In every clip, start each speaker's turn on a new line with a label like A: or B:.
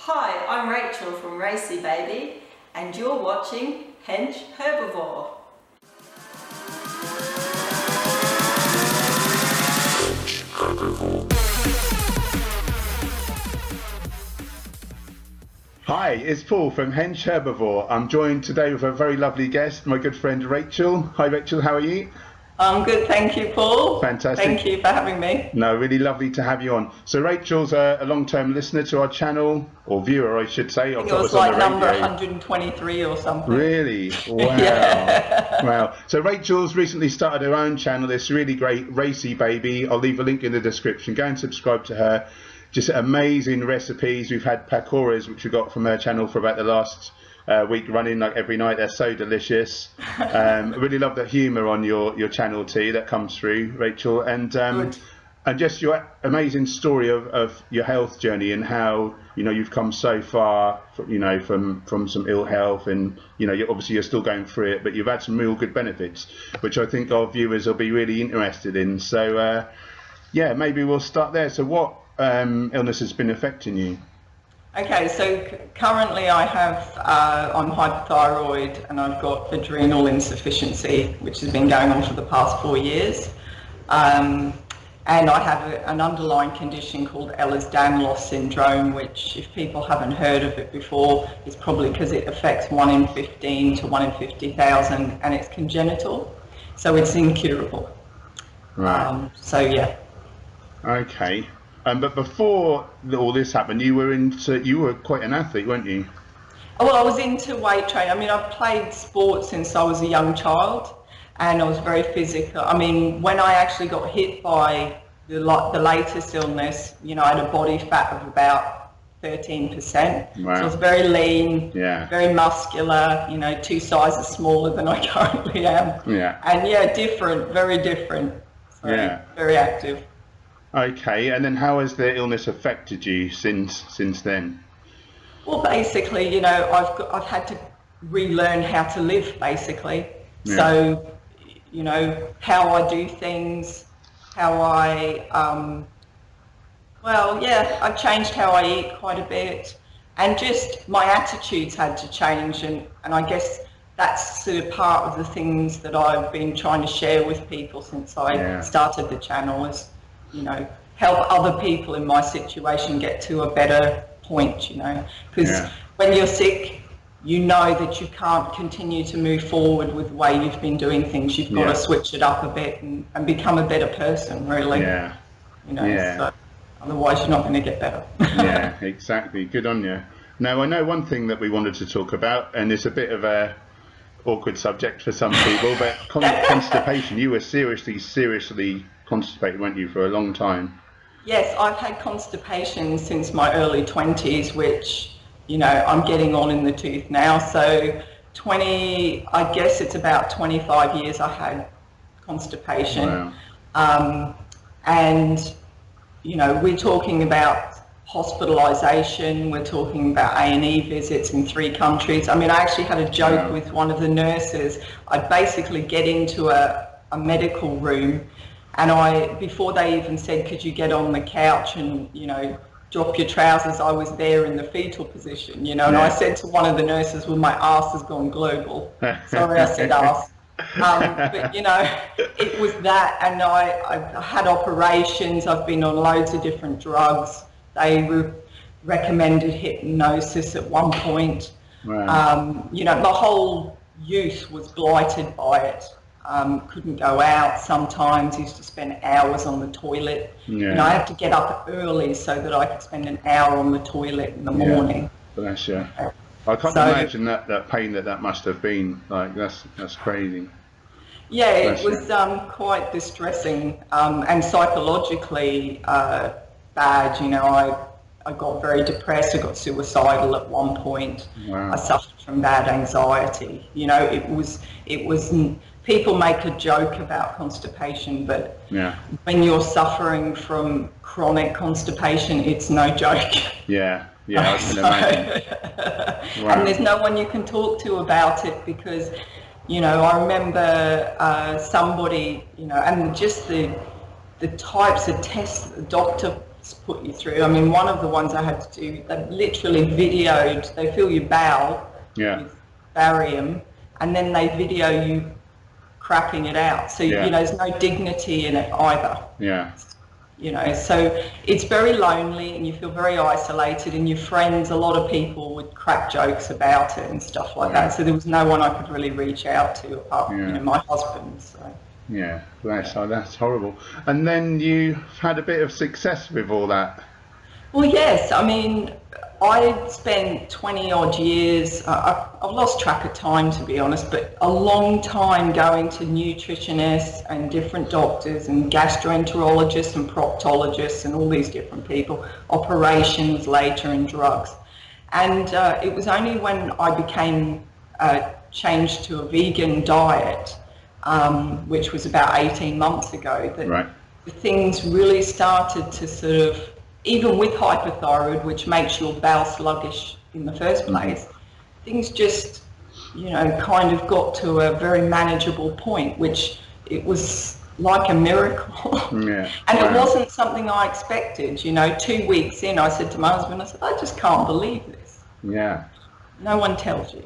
A: Hi, I'm Rachel from Racey Baby, and you're watching Hench Herbivore.
B: Hi, it's Paul from Hench Herbivore. I'm joined today with a very lovely guest, my good friend Rachel. Hi Rachel, how are you?
A: I'm good, thank you, Paul.
B: Fantastic.
A: Thank you for having me.
B: No, really lovely to have you on. So Rachel's a long-term listener to our channel, or viewer I should say.
A: I think it was like number 123 or something.
B: Really? Wow.
A: Yeah.
B: Wow. So Rachel's recently started her own channel. It's really great, Racey Baby. I'll leave a link in the description. Go and subscribe to her. Just amazing recipes. We've had pakoras, which we got from her channel for about the last week running, like every night. They're so delicious. I really love the humour on your channel too that comes through, Rachel, and just your amazing story of your health journey and how you've come so far, from some ill health, and you're still going through it, but you've had some real good benefits, which I think our viewers will be really interested in. So yeah, maybe we'll start there. So what illness has been affecting you?
A: Okay, so currently I'm hypothyroid and I've got adrenal insufficiency, which has been going on for the past 4 years. And I have an underlying condition called Ehlers-Danlos syndrome, which, if people haven't heard of it before, is probably because it affects 1 in 15 to 1 in 50,000, and it's congenital, so it's incurable.
B: Right.
A: So yeah.
B: Okay. But before all this happened, you were quite an athlete, weren't you?
A: Well, I was into weight training. I mean, I've played sports since I was a young child, and I was very physical. I mean, when I actually got hit by the latest illness, I had a body fat of about 13%.
B: Wow.
A: So I was very lean,
B: Yeah.
A: very muscular, 2 sizes smaller than I currently am.
B: Yeah.
A: And yeah, different, very different. So
B: Yeah.
A: very active.
B: Okay, and then how has the illness affected you since then?
A: Well, basically, I've had to relearn how to live, basically.
B: Yeah.
A: So, how I do things, how I've changed how I eat quite a bit, and just my attitudes had to change, and I guess that's sort of part of the things that I've been trying to share with people since I started the channel is, help other people in my situation get to a better point, because when you're sick, you know that you can't continue to move forward with the way you've been doing things. You've got to switch it up a bit and become a better person, really.
B: Yeah.
A: So otherwise you're not going to get better.
B: Yeah, exactly. Good on you. Now, I know one thing that we wanted to talk about, and it's a bit of a awkward subject for some people, but constipation. You were seriously constipated, weren't you, for a long time?
A: Yes, I've had constipation since my early 20s, which, I'm getting on in the tooth now. So I guess it's about 25 years I had constipation.
B: Wow.
A: And, we're talking about hospitalisation, we're talking about A&E visits in 3 countries. I mean, I actually had a joke with one of the nurses. I'd basically get into a medical room, and before they even said, could you get on the couch and, drop your trousers, I was there in the fetal position, and I said to one of the nurses, well, my arse has gone global. Sorry, I said arse. But, it was that, and I had operations, I've been on loads of different drugs. They recommended hypnosis at one point.
B: Wow.
A: My whole youth was blighted by it. Couldn't go out sometimes, used to spend hours on the toilet. I had to get up early so that I could spend an hour on the toilet in the morning.
B: Bless you. I can't imagine that pain that must have been. Like, that's crazy.
A: Yeah, it was quite distressing, and psychologically bad. I got very depressed, I got suicidal at one point.
B: Wow.
A: I suffered from bad anxiety. It was people make a joke about constipation, but when you're suffering from chronic constipation, it's no joke.
B: Yeah, I can imagine. Wow.
A: And there's no one you can talk to about it because, I remember somebody, and just the types of tests the doctor put you through. I mean, one of the ones I had to do, they literally videoed, they fill your bowel with barium, and then they video you cracking it out. So, you know, there's no dignity in it either. You know, so it's very lonely and you feel very isolated, and your friends, a lot of people would crack jokes about it and stuff like that. So there was no one I could really reach out to apart from, you know, my husband. So.
B: Yeah, that's horrible. And then you've had a bit of success with all that.
A: Well, yes. I mean, I spent 20 odd years, I've lost track of time to be honest, but a long time going to nutritionists and different doctors and gastroenterologists and proctologists and all these different people, operations later and drugs. And it was only when I became changed to a vegan diet, which was about 18 months ago, that things really started to sort of, even with hypothyroid, which makes your bowel sluggish in the first place, things just, you know, kind of got to a very manageable point, which it was like a miracle. And it wasn't something I expected. You know, 2 weeks in, I said to my husband, I said, I just can't believe this. No one tells you.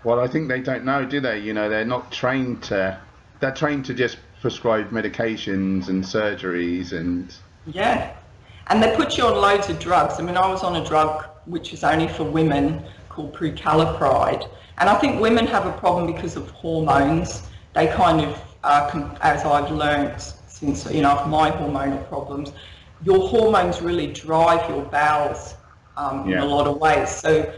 B: Well, I think they don't know, do they? You know, they're not trained to, they're trained to just prescribe medications and surgeries and... And they put you on loads of drugs. I mean, I was on a drug which is only for women called prucalopride. And I think women have a problem because of hormones. They kind of, as I've learned since, you know, my hormonal problems, your hormones really drive your bowels in a lot of ways. So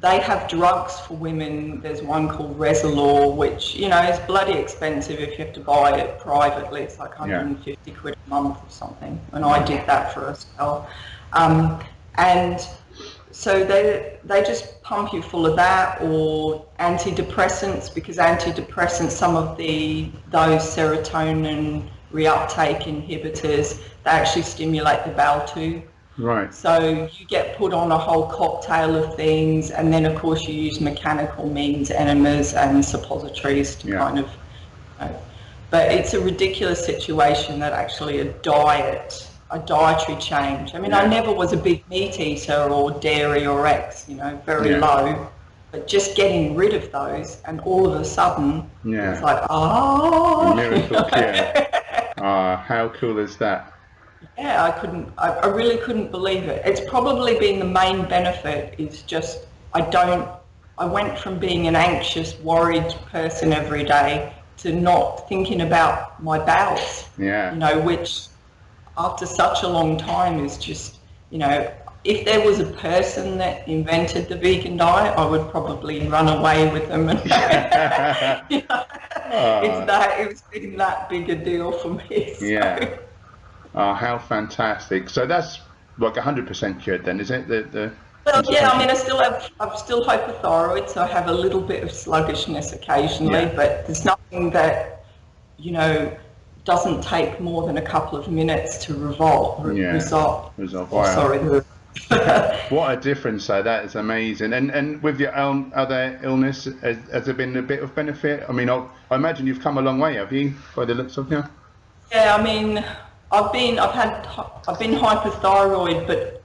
B: they have drugs for women. There's one called Resolor, which, you know, is bloody expensive if you have to buy it privately. It's like 150 quid a month or something. And I did that for a spell. And so they just pump you full of that, or antidepressants, because antidepressants, some of those serotonin reuptake inhibitors, they actually stimulate the bowel tube. So you get put on a whole cocktail of things, and then of course you use mechanical means, enemas and suppositories to kind of, you know, but it's a ridiculous situation that actually a dietary change. I mean, I never was a big meat eater or dairy or eggs, you know, very low, but just getting rid of those, and all of a sudden it's like, miracle cure. How cool is that?
A: I really couldn't believe it. It's probably been the main benefit is just, I went from being an anxious, worried person every day to not thinking about my bowels, you know, which after such a long time is just, you know, if there was a person that invented the vegan diet, I would probably run away with them. And you know, it's been that big a deal for me. So.
B: How fantastic! So that's like 100% cured then, is it?
A: Well, yeah. I mean, I'm still hypothyroid, so I have a little bit of sluggishness occasionally, but there's nothing that, you know, doesn't take more than a couple of minutes to resolve.
B: Wow. What a difference! So that is amazing. And with your other illness, has there been a bit of benefit? I mean, I imagine you've come a long way, have you, by the looks of you?
A: Yeah, I mean, I've been hypothyroid, but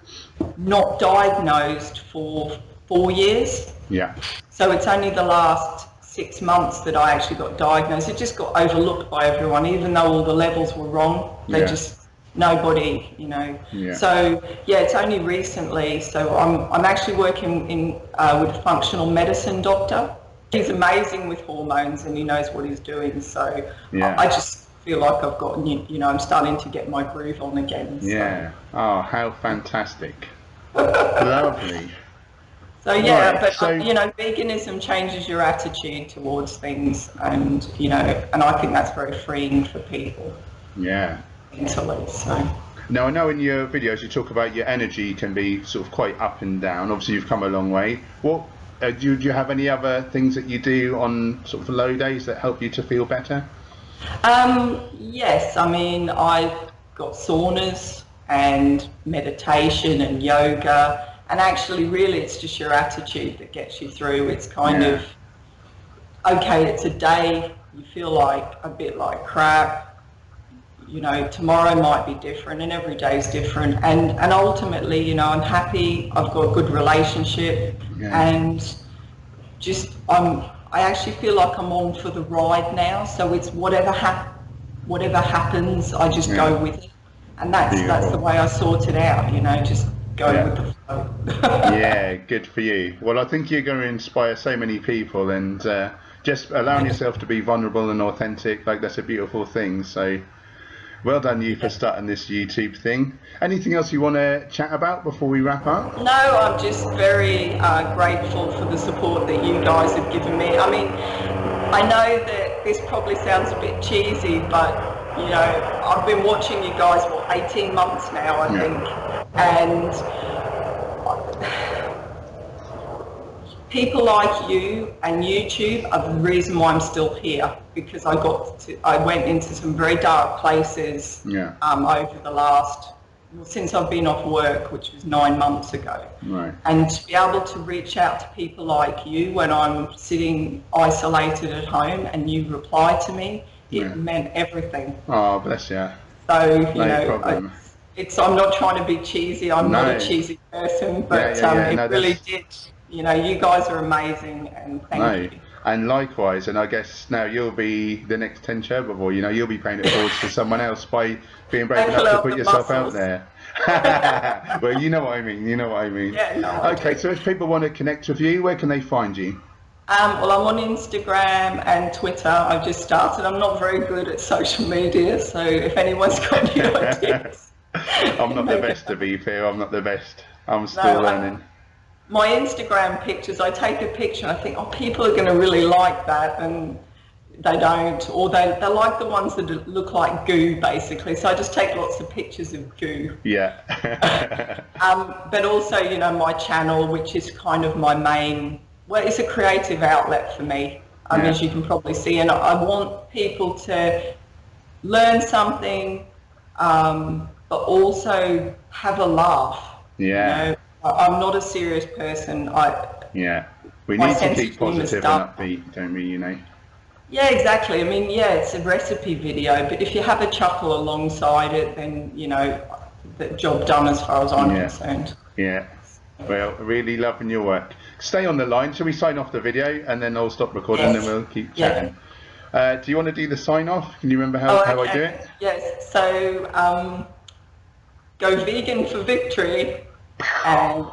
A: not diagnosed for 4 years. So it's only the last 6 months that I actually got diagnosed. It just got overlooked by everyone, even though all the levels were wrong. They just, nobody, you know. So it's only recently. So I'm actually working with a functional medicine doctor. He's amazing with hormones and he knows what he's doing. So I just feel like I've got, you know, I'm starting to get my groove on again. So.
B: Oh, how fantastic. Lovely.
A: So you know, veganism changes your attitude towards things, and you know, and I think that's very freeing for people. Mentally. So.
B: Now, I know in your videos you talk about your energy can be sort of quite up and down. Obviously, you've come a long way. What do you have any other things that you do on sort of low days that help you to feel better?
A: Yes, I mean, I've got saunas and meditation and yoga, and actually really it's just your attitude that gets you through. It's kind of, okay, it's a day, you feel like a bit like crap, you know, tomorrow might be different and every day is different. And ultimately, you know, I'm happy, I've got a good relationship, and just I actually feel like I'm on for the ride now. So it's whatever happens, I just go with it. And that's the way I sort it out, you know, just go with the flow.
B: Yeah, good for you. Well, I think you're going to inspire so many people, and just allowing yourself to be vulnerable and authentic, like that's a beautiful thing. So well done you for starting this YouTube thing. Anything else you want to chat about before we wrap up?
A: No, I'm just very grateful for the support that you guys have given me. I mean, I know that this probably sounds a bit cheesy, but you know, I've been watching you guys for 18 months now, I think, and people like you and YouTube are the reason why I'm still here, because I went into some very dark places over the last, since I've been off work, which was 9 months ago.
B: Right.
A: And to be able to reach out to people like you when I'm sitting isolated at home and you reply to me, it meant everything.
B: Oh, bless you.
A: So, you
B: no
A: know,
B: problem.
A: I'm not trying to be cheesy, I'm not a cheesy person, but it really did. You know, you guys are amazing, and thank you.
B: And likewise, and I guess now you'll be the next 10 Turbo Boy, you know, you'll be paying it forward to someone else by being brave enough to put yourself out there. Well, you know what I mean,
A: Yeah, no,
B: okay, so if people want to connect with you, where can they find you?
A: Well, I'm on Instagram and Twitter. I've just started. I'm not very good at social media, so if anyone's got any ideas.
B: I'm not the best, to be fair, I'm not the best. I'm still learning.
A: My Instagram pictures, I take a picture and I think, oh, people are going to really like that, and they don't, or they like the ones that look like goo, basically. So I just take lots of pictures of goo.
B: Yeah.
A: But also, you know, my channel, which is kind of my main, well, it's a creative outlet for me, as you can probably see, and I want people to learn something, but also have a laugh. You know? I'm not a serious person.
B: We need to keep positive and upbeat, don't we, you know?
A: Yeah, exactly. I mean, yeah, it's a recipe video, but if you have a chuckle alongside it, then, you know, the job done as far as I'm concerned.
B: Yeah. Well, really loving your work. Stay on the line. Shall we sign off the video and then I'll stop recording and we'll keep chatting? Do you want to do the sign off? Can you remember how I do it?
A: Yes. So, go vegan for victory. And